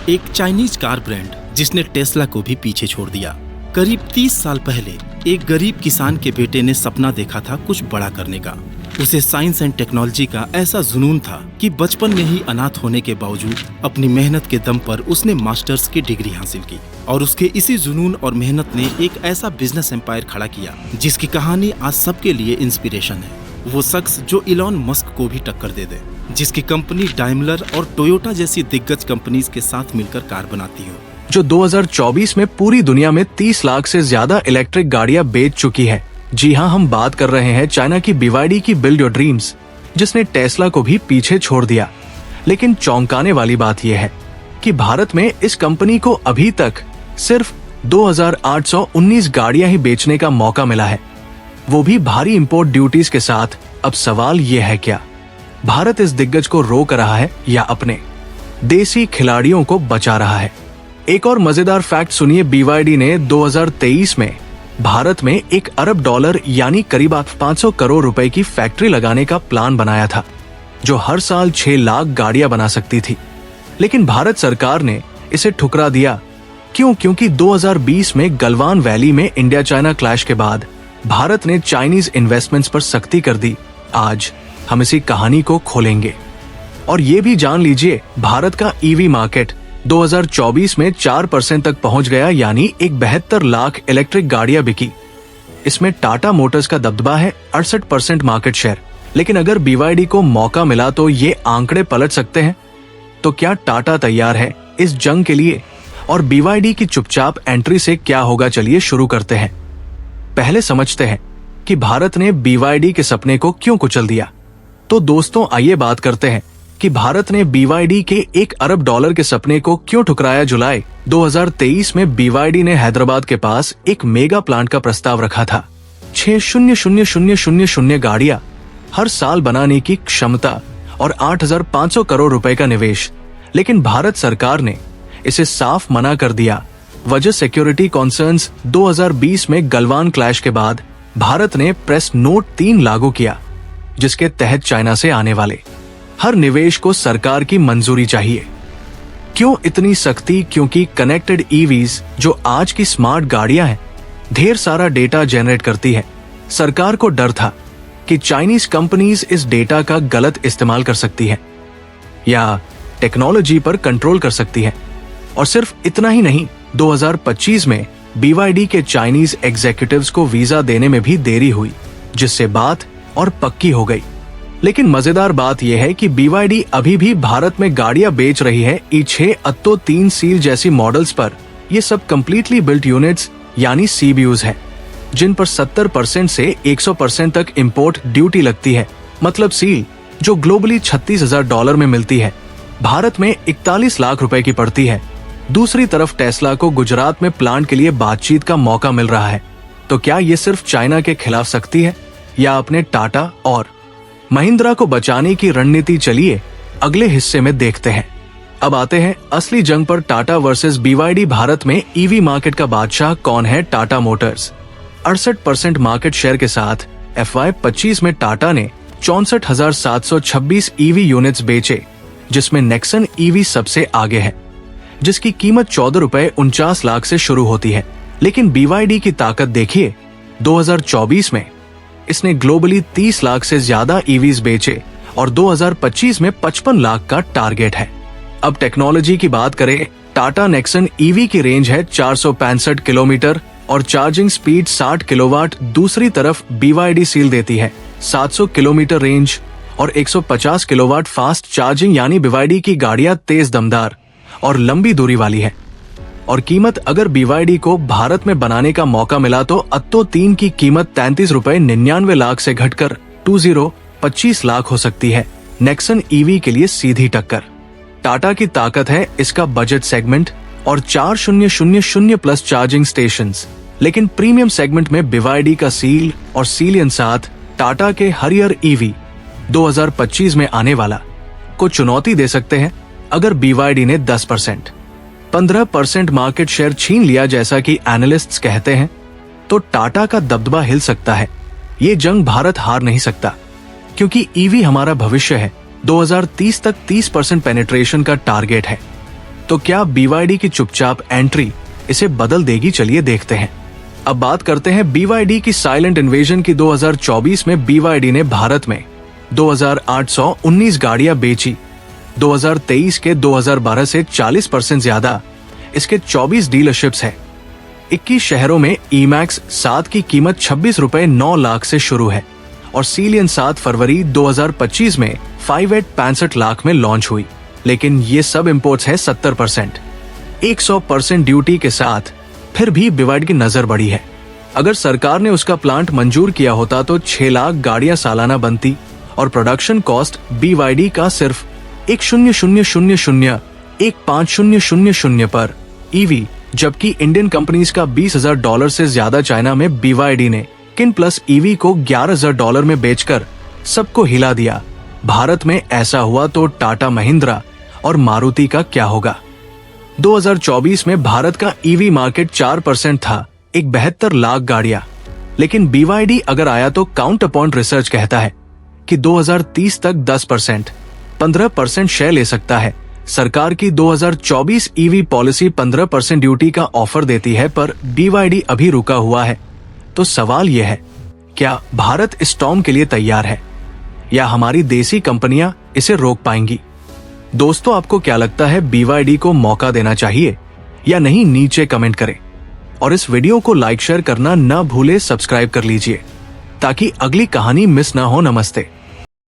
एक Chinese car brand जिसने Tesla को भी पीछे छोड़ दिया। करीब 30 साल पहले एक गरीब किसान के बेटे ने सपना देखा था कुछ बड़ा करने का। उसे साइंस एंड टेक्नोलॉजी का ऐसा जुनून था कि बचपन में ही अनाथ होने के बावजूद अपनी मेहनत के दम पर उसने मास्टर्स की डिग्री हासिल की और उसके इसी जुनून और मेहनत ने एक ऐसा बिजनेस एम्पायर खड़ा किया जिसकी कहानी आज सबके लिए इंस्पिरेशन है। वो शख्स जो इलॉन मस्क को भी टक्कर दे दे, जिसकी कंपनी डाइमलर और टोयोटा जैसी दिग्गज कंपनीज के साथ मिलकर कार बनाती हो, जो 2024 में पूरी दुनिया में 30 लाख से ज्यादा इलेक्ट्रिक गाड़ियां बेच चुकी है। जी हाँ, हम बात कर रहे हैं चाइना की BYD की बिल्ड योर ड्रीम्स, जिसने टेस्ला को भी पीछे छोड़ दिया। लेकिन चौंकाने वाली बात यह है कि भारत में इस कंपनी को अभी तक सिर्फ 2819 गाड़ियां ही बेचने का मौका मिला है, वो भी भारी इंपोर्ट ड्यूटीज के साथ। अब सवाल ये है, क्या भारत इस दिग्गज को रोक रहा है या अपने देसी खिलाड़ियों को बचा रहा है? एक और मजेदार फैक्ट सुनिए। BYD ने 2023 में भारत में $1 अरब यानी करीब 500 करोड़ रुपए की फैक्ट्री लगाने का प्लान बनाया था, जो हर साल 6 लाख गाड़ियां बना सकती थी। लेकिन भारत सरकार ने इसे ठुकरा दिया। क्यों? क्योंकि 2020 में गलवान वैली में इंडिया चाइना क्लैश के बाद भारत ने चाइनीज इन्वेस्टमेंट्स पर सख्ती कर दी। आज हम इसी कहानी को खोलेंगे और ये भी जान लीजिए, भारत का EV मार्केट 2024 में 4% तक पहुंच गया, यानी 72 लाख इलेक्ट्रिक गाड़ियां बिकी। इसमें टाटा मोटर्स का दबदबा है 68% मार्केट शेयर। लेकिन अगर BYD को मौका मिला तो ये आंकड़े पलट सकते हैं। तो क्या टाटा तैयार है इस जंग के लिए? और BYD की चुपचाप एंट्री से क्या होगा? चलिए शुरू करते हैं। पहले समझते हैं कि भारत ने BYD के सपने को क्यों कुचल दिया। तो दोस्तों, आइए बात करते हैं कि भारत ने BYD के $1 अरब के सपने को क्यों ठुकराया। जुलाई 2023 में BYD ने हैदराबाद के पास एक मेगा प्लांट का प्रस्ताव रखा था। 6,000,000 गाड़ियां हर साल बनाने की क्षमता और 8,500 करोड़ रुपए का निवेश। लेकिन भारत सरकार ने इसे साफ मना कर दिया। वजह सिक्योरिटी कॉन्सर्न्स। 2020 में गलवान क्लैश के बाद भारत ने प्रेस नोट 3 लागू किया, जिसके तहत चाइना से आने वाले हर निवेश को सरकार की मंजूरी चाहिए। क्यों इतनी सख्ती? क्योंकि कनेक्टेड EVs, जो आज की स्मार्ट गाड़ियां हैं, ढेर सारा डेटा जनरेट करती है। सरकार को डर था कि चाइनीज कंपनीज इस डेटा का गलत इस्तेमाल कर सकती है या टेक्नोलॉजी पर कंट्रोल कर सकती है। और सिर्फ इतना ही नहीं, 2025 में BYD के चाइनीज एग्जीक्यूटिव्स को वीजा देने में भी देरी हुई, जिससे बात और पक्की हो गई। लेकिन मजेदार बात यह है कि BYD अभी भी भारत में गाड़ियां बेच रही है i6 अत्तो 3 सील जैसी मॉडल्स पर। ये सब कंप्लीटली बिल्ट यूनिट्स यानी CBUs है, जिन पर 70% से 100% तक इंपोर्ट ड्यूटी लगती है। मतलब सील जो ग्लोबली $36,000 में मिलती है, भारत में 41 लाख रुपए की पड़ती है। दूसरी तरफ टेस्ला को गुजरात में प्लांट के लिए बातचीत का मौका मिल रहा है। तो क्या ये सिर्फ चाइना के खिलाफ सख्ती है या अपने टाटा और महिंद्रा को बचाने की रणनीति? चलिए अगले हिस्से में देखते हैं। अब आते हैं असली जंग पर, टाटा वर्सेस BYD। भारत में EV मार्केट का बादशाह कौन है? टाटा मोटर्स। 68% मार्केट शेयर के साथ FY25 में टाटा ने 64,726 EV यूनिट्स बेचे, जिसमें नेक्सन EV सबसे आगे है, जिसकी कीमत ₹14.49 से शुरू होती है। लेकिन BYD की ताकत देखिए, 2024 में इसने ग्लोबली 30 लाख से ज्यादा EVs बेचे और 2025 में 55 लाख का टारगेट है। अब टेक्नोलॉजी की बात करें, टाटा नेक्सन EV की रेंज है 465 किलोमीटर और चार्जिंग स्पीड 60 किलोवाट। दूसरी तरफ BYD सील देती है 700 किलोमीटर रेंज और 150 किलोवाट फास्ट चार्जिंग, यानी BYD की गाड़ियां तेज, दमदार और लंबी दूरी वाली है। और कीमत, अगर BYD को भारत में बनाने का मौका मिला तो अत्तो 3 की कीमत ₹33.99 से घटकर 25 लाख हो सकती है। नेक्सन EV के लिए सीधी टक्कर। टाटा की ताकत है इसका बजट सेगमेंट और 4000 प्लस चार्जिंग स्टेशंस। लेकिन प्रीमियम सेगमेंट में BYD का सील और सीलियन साथ टाटा के हरियर EV 2025 में आने वाला को चुनौती दे सकते हैं। अगर BYD ने 10%, 15% मार्केट शेयर छीन लिया, जैसा कि एनालिस्ट्स कहते हैं, तो टाटा का दबदबा हिल सकता है। ये जंग भारत हार नहीं सकता, क्योंकि EV हमारा भविष्य है। 2030 तक 30% पेनिट्रेशन का टारगेट है। तो क्या BYD की चुपचाप एंट्री इसे बदल देगी? चलिए देखते हैं। अब बात करते हैं BYD की साइलेंट इन्वेजन की। 2024 में BYD ने भारत में 2819 गाड़ियां बेची। 2023 के 2012 से 40% ज्यादा इसके 24 डीलरशिप्स है। 21 शहरों में E-Max 7 की कीमत 26 रुपए 9 लाख से शुरू है और सीलियन 7 फरवरी 2025 में 5.65 लाख में लॉन्च हुई। लेकिन ये सब इंपोर्ट्स है 70%, 100% ड्यूटी के साथ। फिर भी BYD की नजर बड़ी है। अगर सरकार ने उसका प्लांट मंजूर किया होता तो 6 लाख गाड़ियां सालाना बनती और प्रोडक्शन कॉस्ट BYD का सिर्फ 1,000,150,000 पर ईवी, जबकि इंडियन कंपनीज का $20,000 से ज्यादा। चाइना में BYD ने किन प्लस ईवी को $11,000 में बेचकर सबको हिला दिया। भारत में ऐसा हुआ तो टाटा महिंद्रा और मारुति का क्या होगा? 2024 में भारत का ईवी मार्केट 4% था, 72 लाख गाड़ियां। लेकिन BYD अगर आया तो काउंटर पॉइंट रिसर्च कहता है कि 2030 तक 10%, 15% शेयर ले सकता है। सरकार की 2024 ईवी पॉलिसी 15% ड्यूटी का ऑफर देती है, पर BYD अभी रुका हुआ है। तो सवाल यह है, क्या भारत इस स्टॉर्म के लिए तैयार है या हमारी देसी कंपनियां इसे रोक पाएंगी? दोस्तों, आपको क्या लगता है, BYD को मौका देना चाहिए या नहीं? नीचे कमेंट करें और इस वीडियो को लाइक शेयर करना ना भूले। सब्सक्राइब कर लीजिए ताकि अगली कहानी मिस ना हो। नमस्ते।